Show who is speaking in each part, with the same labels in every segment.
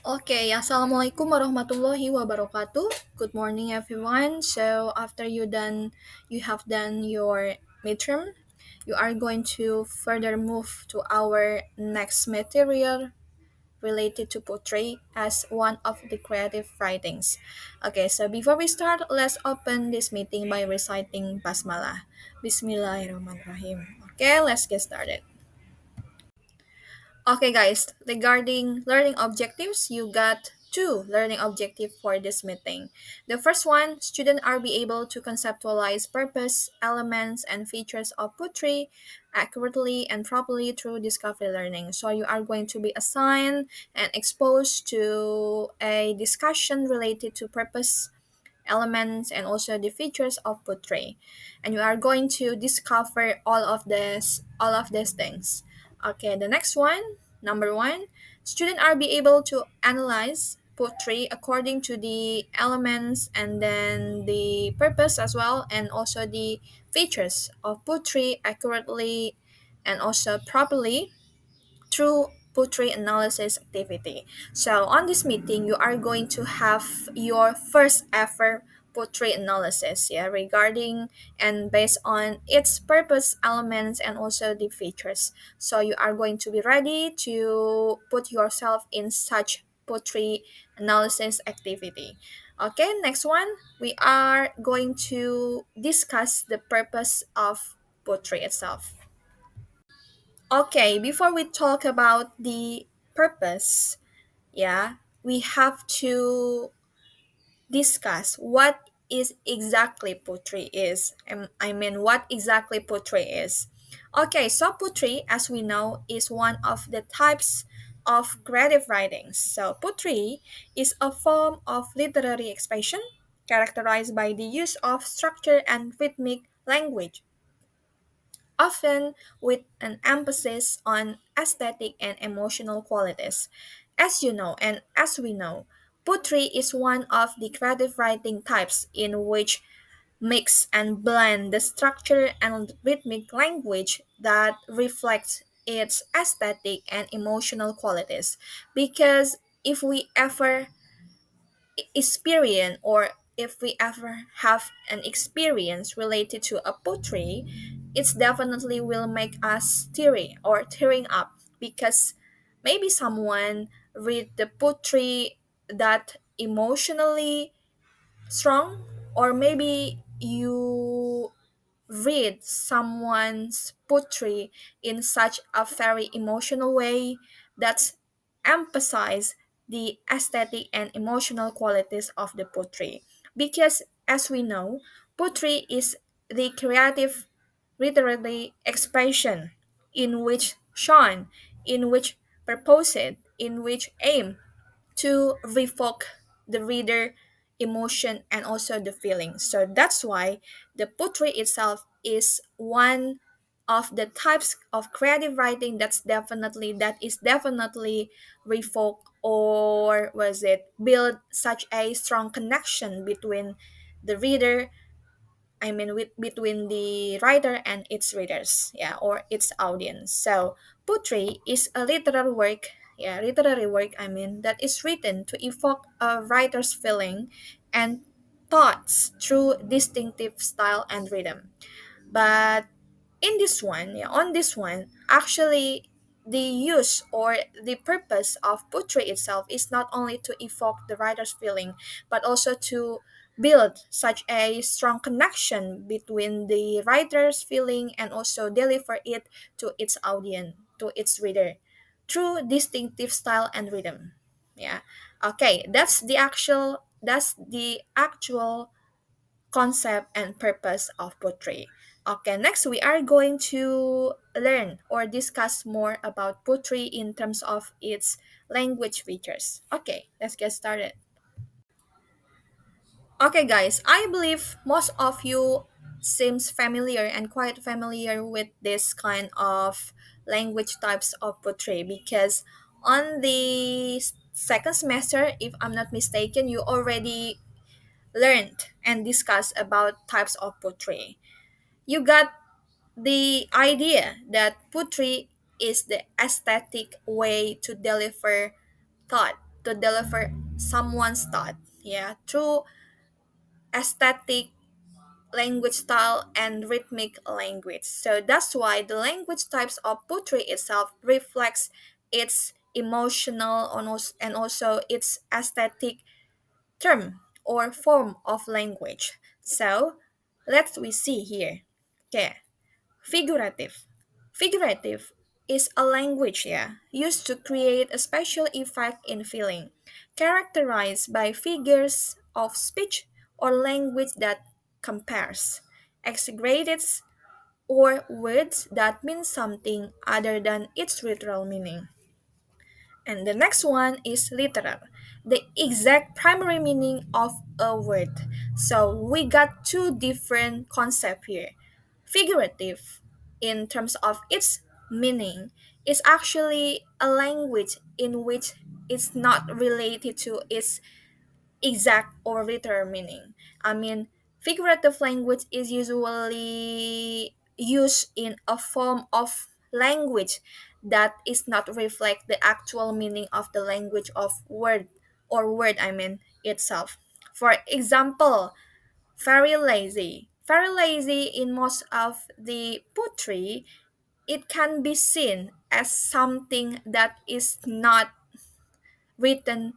Speaker 1: Okay, Assalamualaikum warahmatullahi wabarakatuh. Good morning, everyone. So after you have done your midterm, you are going to further move to our next material related to portray as one of the creative writings. Okay, so before we start, let's open this meeting by reciting basmalah. Bismillahirrahmanirrahim. Okay, let's get started. Okay, guys, regarding learning objectives, you got two learning objectives for this meeting. The first one, students are be able to conceptualize purpose, elements, and features of poetry accurately and properly through discovery learning. So you are going to be assigned and exposed to a discussion related to purpose, elements, and also the features of portray, and you are going to discover all of these things. Okay, the next one, number one, students are be able to analyze portray according to the elements and then the purpose as well, and also the features of portray accurately and also properly through portrait analysis activity. So on this meeting, you are going to have your first ever portrait analysis, yeah, regarding and based on its purpose, elements, and also the features. So you are going to be ready to put yourself in such portrait analysis activity. Okay, next one, we are going to discuss the purpose of portrait itself. Okay, before we talk about the purpose, yeah, we have to discuss what is exactly poetry is. I mean, what exactly poetry is. Okay, so poetry, as we know, is one of the types of creative writings. So poetry is a form of literary expression characterized by the use of structure and rhythmic language, often with an emphasis on aesthetic and emotional qualities. As you know, and as we know, poetry is one of the creative writing types in which mix and blend the structure and rhythmic language that reflects its aesthetic and emotional qualities. Because if we ever experience or if we ever have an experience related to a poetry, it's definitely will make us teary or tearing up because maybe someone read the poetry that emotionally strong, or maybe you read someone's poetry in such a very emotional way that emphasize the aesthetic and emotional qualities of the poetry. Because as we know, poetry is the creative literary expression in which shone, in which purposed, in which aim to revoke the reader emotion and also the feeling. So that's why the poetry itself is one of the types of creative writing that is definitely revoke, or was it build such a strong connection between the reader, between the writer and its readers, yeah, or its audience. So, poetry is a literary work, that is written to evoke a writer's feeling and thoughts through distinctive style and rhythm. But on this one, actually, the use or the purpose of poetry itself is not only to evoke the writer's feeling, but also to build such a strong connection between the writer's feeling and also deliver it to its audience, to its reader, through distinctive style and rhythm. Yeah. Okay, that's the actual concept and purpose of poetry. Okay, next we are going to learn or discuss more about poetry in terms of its language features. Okay, let's get started. Okay, guys, I believe most of you seems familiar and quite familiar with this kind of language types of poetry because on the second semester, if I'm not mistaken, you already learned and discussed about types of poetry. You got the idea that poetry is the aesthetic way to deliver to deliver someone's thought, yeah, through aesthetic, language style, and rhythmic language. So that's why the language types of poetry itself reflects its emotional and also its aesthetic term or form of language. So let's we see here. Okay, figurative. Figurative is a language, yeah, used to create a special effect in feeling, characterized by figures of speech or language that compares, exaggerates, or words that mean something other than its literal meaning. And the next one is literal, the exact primary meaning of a word. So we got two different concepts here. Figurative, in terms of its meaning, is actually a language in which it's not related to its exact or literal meaning. I mean, figurative language is usually used in a form of language that is not reflect the actual meaning of the language of word I mean itself. For example, very lazy. Very lazy in most of the poetry, it can be seen as something that is not written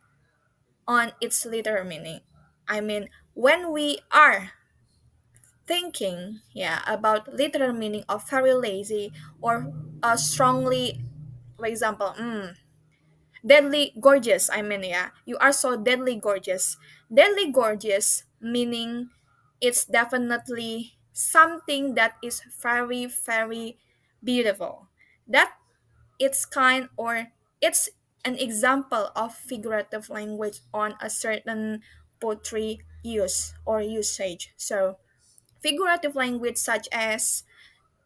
Speaker 1: on its literal meaning. I mean, when we are thinking, yeah, about literal meaning of very lazy or strongly, for example, deadly gorgeous. I mean, yeah, you are so deadly gorgeous. Deadly gorgeous meaning it's definitely something that is very, very beautiful. That it's kind or it's an example of figurative language on a certain poetry use or usage. So figurative language such as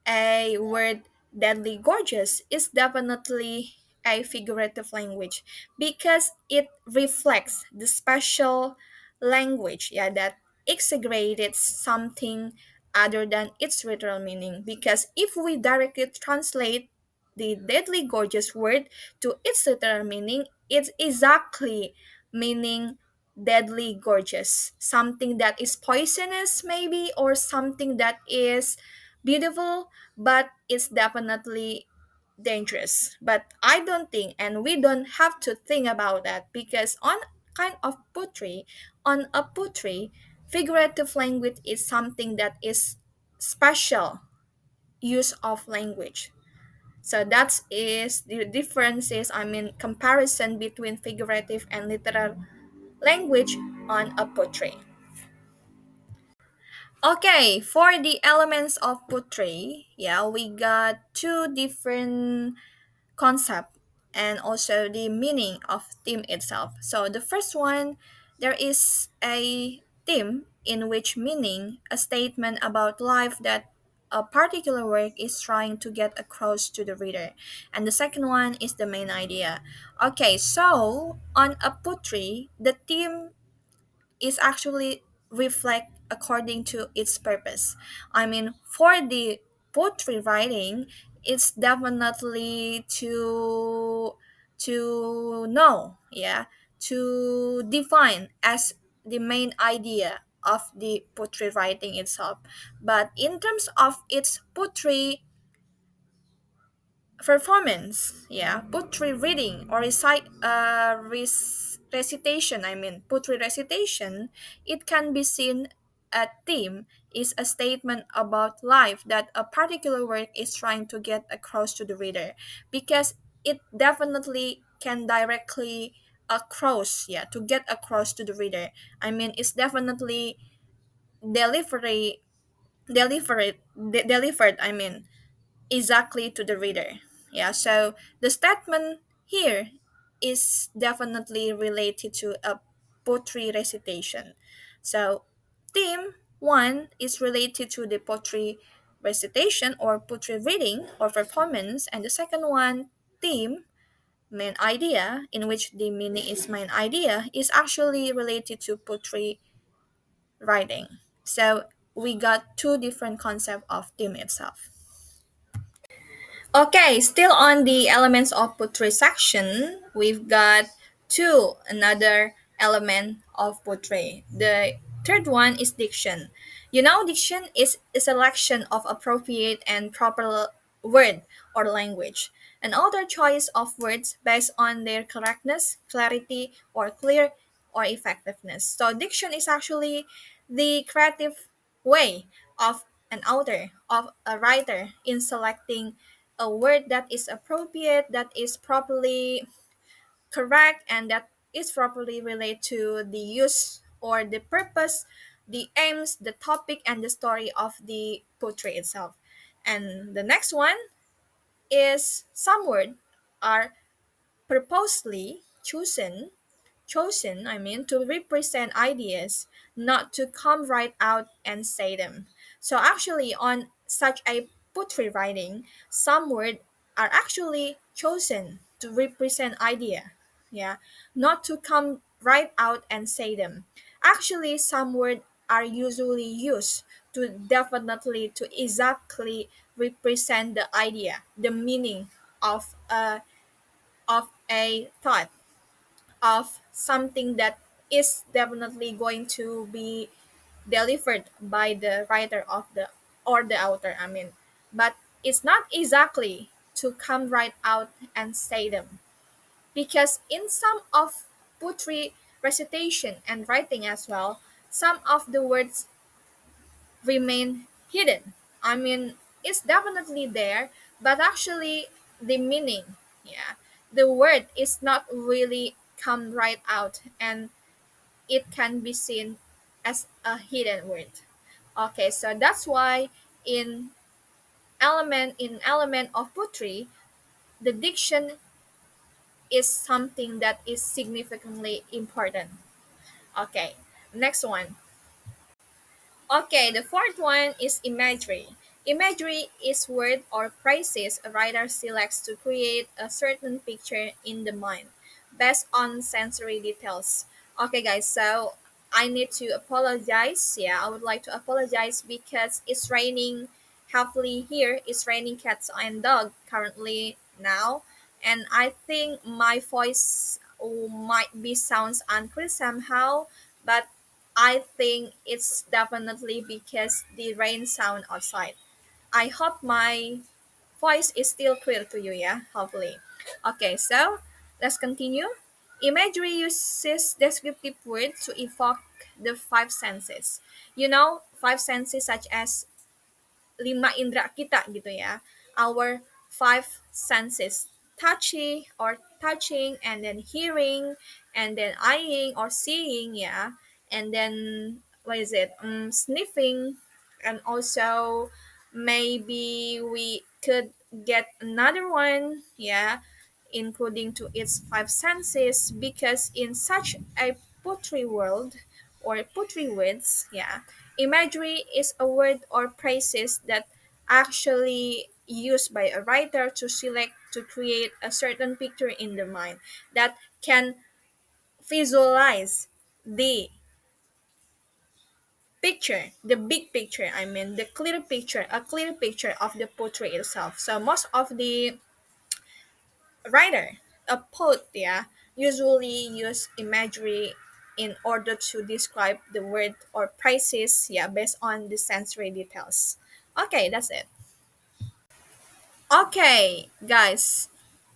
Speaker 1: a word deadly gorgeous is definitely a figurative language because it reflects the special language, yeah, that exaggerated something other than its literal meaning. Because if we directly translate the deadly gorgeous word to its literal meaning, it's exactly meaning deadly gorgeous, something that is poisonous maybe, or something that is beautiful, but it's definitely dangerous. But I don't think, and we don't have to think about that because on kind of poetry, on a poetry, figurative language is something that is special use of language. So that is the differences, I mean, comparison between figurative and literal language on a poetry. Okay, for the elements of poetry, yeah, we got two different concept and also the meaning of theme itself. So the first one, there is a theme in which meaning a statement about life that a particular work is trying to get across to the reader. And the second one is the main idea. Okay, so on a poetry, the theme is actually reflect according to its purpose. I mean, for the poetry writing, it's definitely to know, yeah, to define as the main idea of the poetry writing itself. But in terms of its poetry performance, yeah, poetry reading or recitation, I mean poetry recitation, it can be seen a theme is a statement about life that a particular work is trying to get across to the reader, because it definitely can directly across, yeah, to get across to the reader. I mean, it's definitely delivery delivered, I mean, exactly to the reader. Yeah, so the statement here is definitely related to a poetry recitation. So theme one is related to the poetry recitation or poetry reading or performance, and the second one, theme, main idea, in which the meaning is main idea, is actually related to poetry writing. So we got two different concepts of theme itself. Okay, still on the elements of poetry section, we've got Two, another element of portray. The third one is diction. You know, diction is a selection of appropriate and proper word or language. An other choice of words based on their correctness, clarity, or clear or effectiveness. So diction is actually the creative way of an author, of a writer in selecting a word that is appropriate, that is properly correct, and that is properly related to the use or the purpose, the aims, the topic, and the story of the poetry itself. And the next one is some words are purposely chosen, to represent ideas, not to come right out and say them. So actually, on such a poetry writing, some words are actually chosen to represent idea, yeah, not to come right out and say them. Actually, some words are usually used to definitely to exactly represent the idea, the meaning of a thought, of something that is definitely going to be delivered by the writer of the or the author, but it's not exactly to come right out and say them, because in some of poetry recitation and writing as well, some of the words remain hidden. It's definitely there, but actually the meaning, yeah, the word is not really come right out, and it can be seen as a hidden word. Okay, so that's why in element of poetry, the diction is something that is significantly important. Okay, next one. Okay, the fourth one is imagery. Imagery is word or phrases a writer selects to create a certain picture in the mind based on sensory details. Okay, guys, so I need to apologize. Yeah, I would like to apologize because it's raining heavily here. It's raining cats and dog currently now, and I think my voice might be sounds unclear somehow, but I think it's definitely because the rain sound outside. I hope my voice is still clear to you, yeah? Hopefully. Okay, so let's continue. Imagery uses descriptive words to evoke the five senses. You know, five senses such as lima indera kita gitu ya. Our five senses, touching, and then hearing, and then eyeing or seeing, yeah, and then what is it, sniffing, and also maybe we could get another one, yeah, including to its five senses, because in such a poetry world or poetry words, yeah, imagery is a word or phrases that actually used by a writer to select to create a certain picture in the mind that can visualize the picture, the big picture, the clear picture, a clear picture of the poetry itself. So most of the writer, a poet, yeah, usually use imagery in order to describe the word or phrases, yeah, based on the sensory details. Okay, that's it. Okay, guys,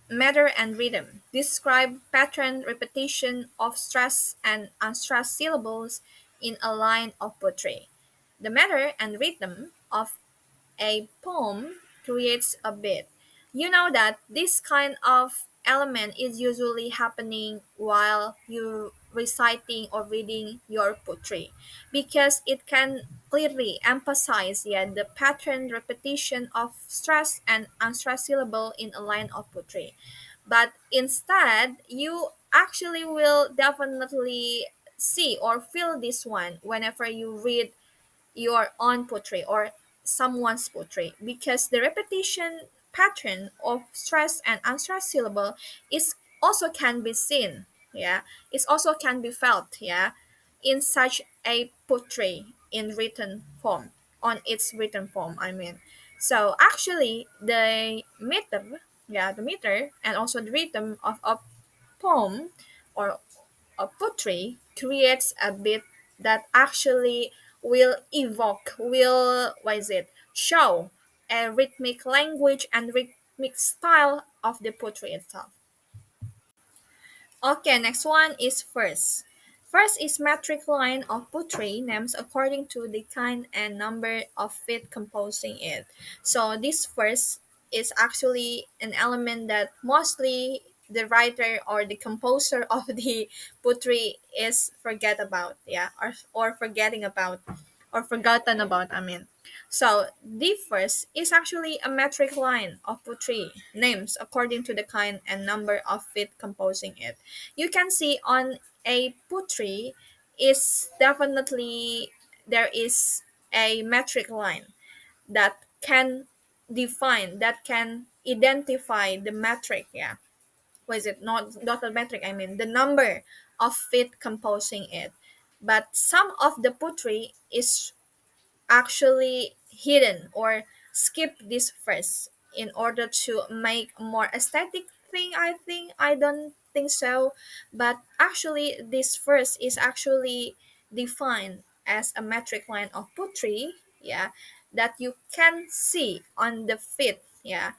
Speaker 1: matter and rhythm describe pattern repetition of stressed and unstressed syllables in a line of poetry. The matter and rhythm of a poem creates a beat. You know that this kind of element is usually happening while you reciting or reading your poetry, because it can clearly emphasize, yeah, the pattern repetition of stress and unstressed syllable in a line of poetry. But instead, you actually will definitely see or feel this one whenever you read your own portrait or someone's portrait, because the repetition pattern of stress and unstressed syllable is also can be seen, yeah, it also can be felt, yeah, in such a portrait in written form, on its written form, so actually the meter, yeah, the meter and also the rhythm of a poem or a poetry creates a beat that actually will evoke, will, what is it, show a rhythmic language and rhythmic style of the poetry itself. Okay, next one is first. First is metric line of poetry names according to the kind and number of feet composing it. So this first is actually an element that mostly the writer or the composer of the poetry is forget about, yeah, or forgetting about or forgotten about, I mean. So the first is actually a metric line of poetry names according to the kind and number of feet composing it. You can see on a poetry is definitely there is a metric line that can define, that can identify the metric, yeah, was it not the metric, I mean the number of feet composing it. But some of the poetry is actually hidden or skip this first in order to make a more aesthetic thing, I think. I don't think so, but actually this first is actually defined as a metric line of poetry, yeah, that you can see on the feet, yeah,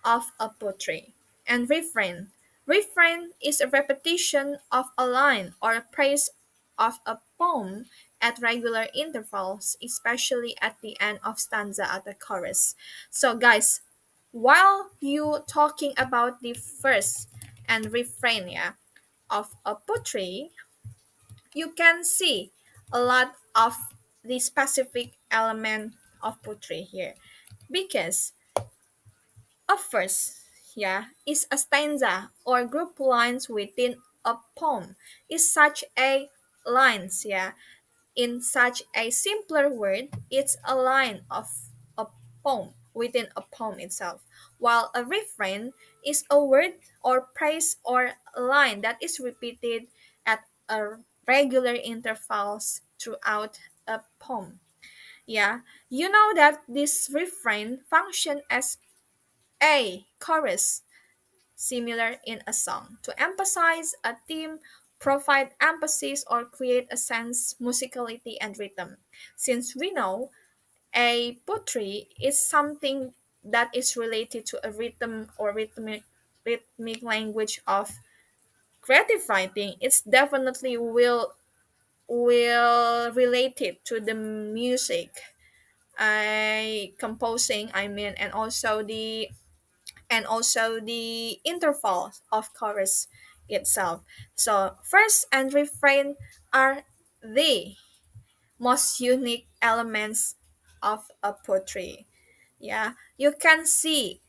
Speaker 1: of a poetry. And refrain. Refrain is a repetition of a line or a phrase of a poem at regular intervals, especially at the end of stanza at the chorus. So guys, while you talking about the first and refrain, yeah, of a poetry, you can see a lot of the specific element of poetry here, because first, yeah, is a stanza or group lines within a poem. Is such a lines, yeah. In such a simpler word, it's a line of a poem within a poem itself. While a refrain is a word or phrase or line that is repeated at a regular intervals throughout a poem. Yeah, you know that this refrain function as a chorus, similar in a song, to emphasize a theme, provide emphasis, or create a sense, musicality, and rhythm. Since we know a poetry is something that is related to a rhythm or rhythmic language of creative writing, it's definitely will relate it to the music I composing, I mean, and also the intervals of chorus itself. So first and refrain are the most unique elements of a poetry. Yeah, you can see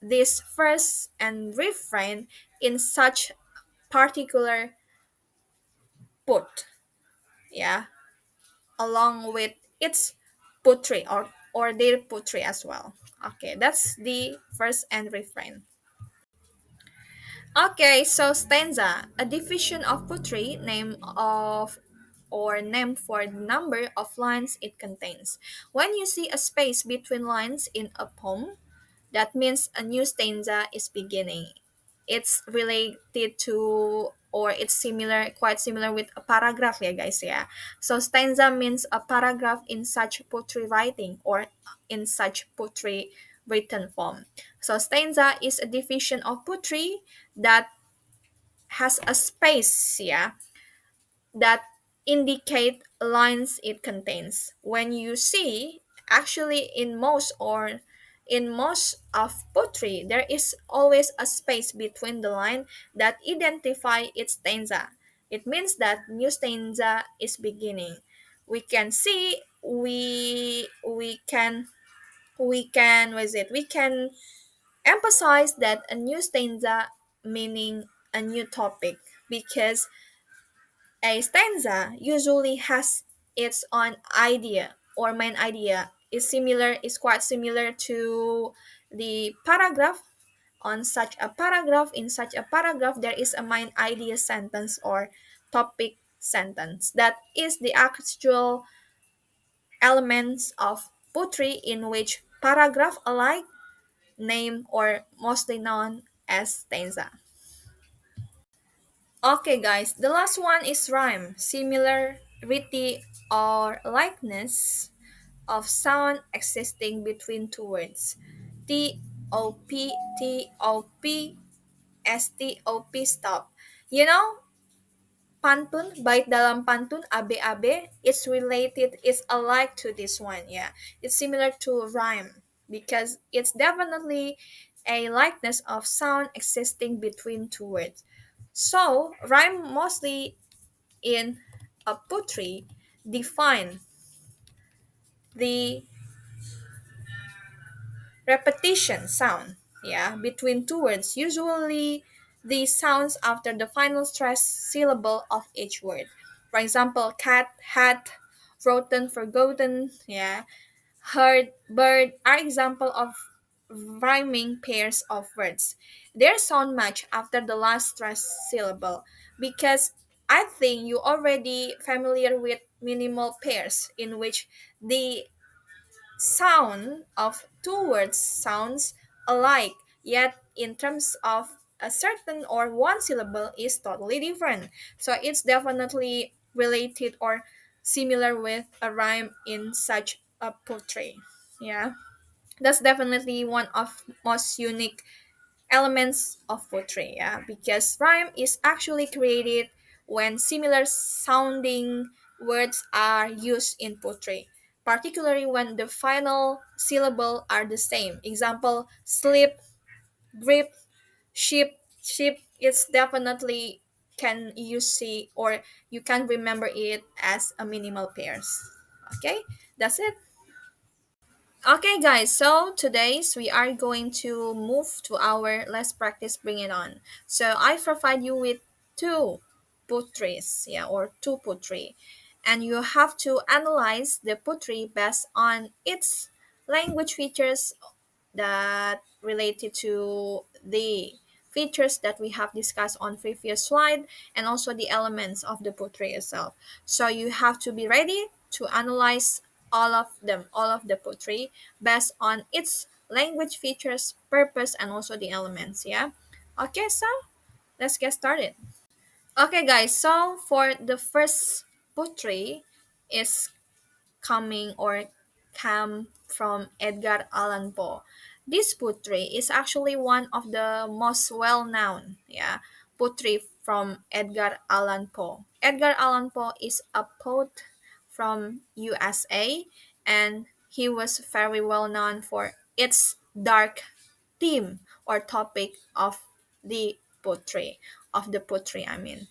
Speaker 1: this first and refrain in such particular put, yeah, along with its poetry or their poetry as well. Okay, that's the first and refrain. Okay, so stanza, a division of poetry name of or named for the number of lines it contains. When you see a space between lines in a poem, that means a new stanza is beginning. It's related to or it's similar, quite similar with a paragraph, yeah, guys, yeah. So stanza means a paragraph in such poetry writing or in such poetry written form. So stanza is a division of poetry that has a space, yeah, that indicate lines it contains. When you see, actually in most of poetry, there is always a space between the line that identify its stanza. It means that new stanza is beginning. We can see we can what is it? We can emphasize that a new stanza meaning a new topic, because a stanza usually has its own idea or main idea is quite similar to the paragraph. On such a paragraph, in such a paragraph, there is a main idea sentence or topic sentence that is the actual elements of poetry, in which paragraph alike name or mostly known as stanza. Okay, guys, the last one is rhyme. Similarity or likeness of sound existing between two words. T O P STOP stop. You know, pantun, bait dalam pantun, abe-abe, it's related, it's alike to this one. Yeah, it's similar to rhyme because it's definitely a likeness of sound existing between two words. So, rhyme mostly in a poetry define the repetition sound, yeah, between two words, usually the sounds after the final stressed syllable of each word. For example, cat, hat, rotten, forgotten, yeah, heard, bird are example of rhyming pairs of words. Their sound match after the last stressed syllable because I think you already familiar with minimal pairs in which the sound of two words sounds alike, yet in terms of a certain or one syllable is totally different. So it's definitely related or similar with a rhyme in such a poetry. Yeah. That's definitely one of most unique elements of poetry, yeah, because rhyme is actually created when similar sounding words are used in poetry, particularly when the final syllable are the same. Example, slip, grip, ship, ship. It's definitely can you see or you can remember it as a minimal pairs. Okay, that's it. Okay, guys, so today's we are going to move to our let's practice bring it on. So I provide you with two putris, yeah, or two putri, and you have to analyze the putri based on its language features that related to the features that we have discussed on previous slide and also the elements of the portrait itself. So you have to be ready to analyze all of them, all of the portrait based on its language features, purpose, and also the elements. Yeah. Okay, so let's get started. Okay, guys. So for the first portrait is coming or come from Edgar Allan Poe. This poetry is actually one of the most well-known, yeah, poetry from Edgar Allan Poe. Edgar Allan Poe is a poet from USA and he was very well known for its dark theme or topic of the poetry I mean.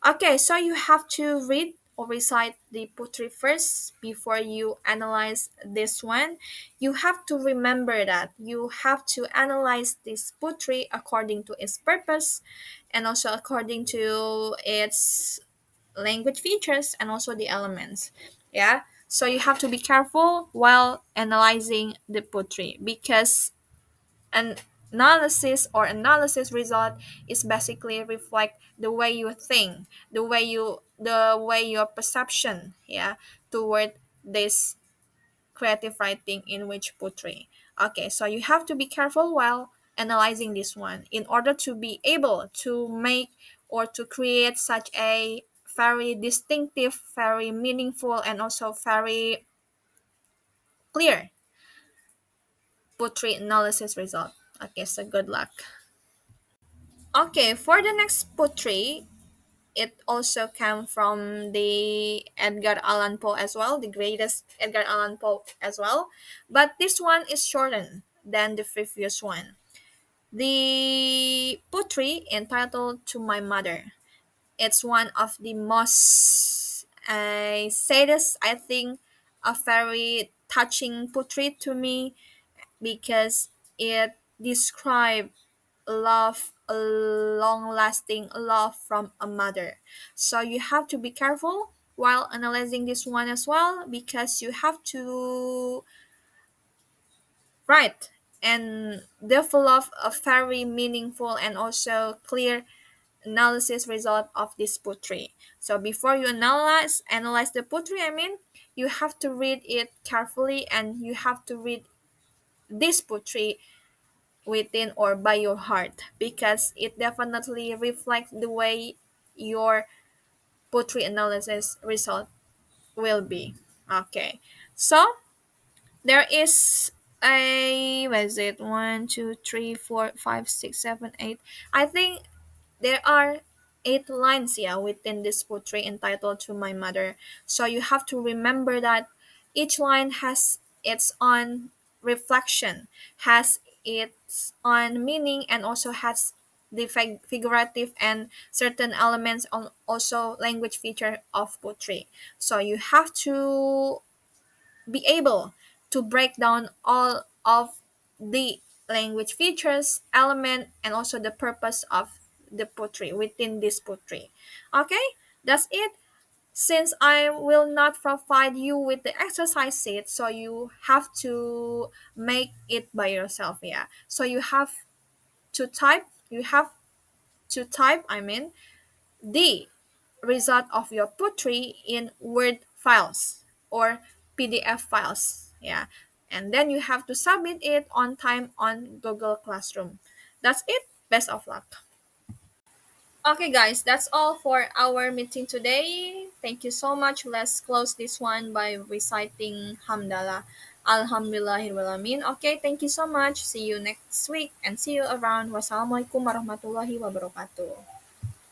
Speaker 1: Okay, so you have to read or recite the poetry first before you analyze this one. You have to remember that you have to analyze this poetry according to its purpose and also according to its language features and also the elements. Yeah. So you have to be careful while analyzing the poetry because an analysis result is basically reflect the way you think, the way your perception, yeah, toward this creative writing in which poetry. Okay, so you have to be careful while analyzing this one in order to be able to make or to create such a very distinctive, very meaningful, and also very clear poetry analysis result. Okay, so good luck. Okay, for the next poetry, it also came from the Edgar Allan Poe as well, the greatest Edgar Allan Poe as well. But this one is shortened than the previous one. The poetry entitled To My Mother. It's one of the most, I say this, I think, a very touching poetry to me because it describes love, a long lasting love from a mother. So you have to be careful while analyzing this one as well because you have to write and develop a very meaningful and also clear analysis result of this poetry. So before you analyze the poetry, I mean, you have to read it carefully and you have to read this poetry within or by your heart because it definitely reflects the way your poetry analysis result will be. Okay. So there is a, what is it, 1 2 3 4 5 6 7 8, I think there are 8 lines, yeah, within this poetry entitled To My Mother. So you have to remember that each line has its own reflection, has its own meaning, and also has the figurative and certain elements on also language feature of poetry. So you have to be able to break down all of the language features, element, and also the purpose of the poetry within this poetry. Okay, that's it. Since I will not provide you with the exercise sheet, so you have to make it by yourself. Yeah. So you have to type, I mean, the result of your poetry in Word files or PDF files. Yeah. And then you have to submit it on time on Google Classroom. That's it. Best of luck. Okay, guys, that's all for our meeting today. Thank you so much. Let's close this one by reciting Hamdallah. Alhamdulillahirrahmanirrahim. Okay, thank you so much. See you next week and see you around. Wassalamualaikum warahmatullahi wabarakatuh.